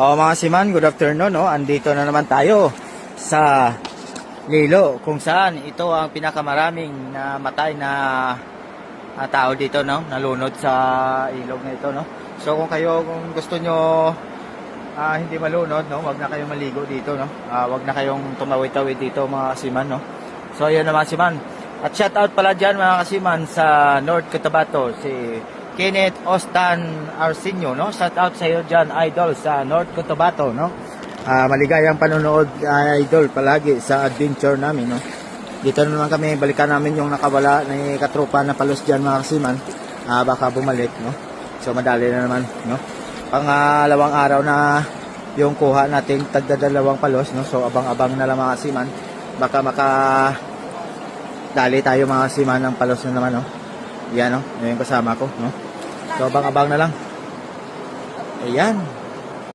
O mga siman, good afternoon, no? Andito na naman tayo sa Lilo, kung saan ito ang pinakamaraming namatay na tao dito, no? Nalunod sa ilog na ito, no? So kung gusto nyo hindi malunod, no? Wag na kayong maligo dito, no? Wag na kayong tumawid-tawid dito, mga kasiman, no? So ayan naman kasiman. At shout out pala dyan, mga kasiman, sa North Cotabato, si Kenneth Ostan Arsenio, no? Shout out sa iyo dyan, idol, sa North Cotabato, no? Maligayang panonood, idol, palagi sa adventure namin, no? Dito naman kami, balikan namin yung nakawala na katropa na palos dyan, mga kasiman. Baka bumalik, no? So madali na naman, no? Pangalawang araw na yung kuha natin tagdadalawang palos, no? So abang-abang na lang, mga kasiman. Baka dali tayo, mga kasiman, ng palos na naman, no? Yan, no? Yung kasama ko, no? So abang-abang na lang. Ayan.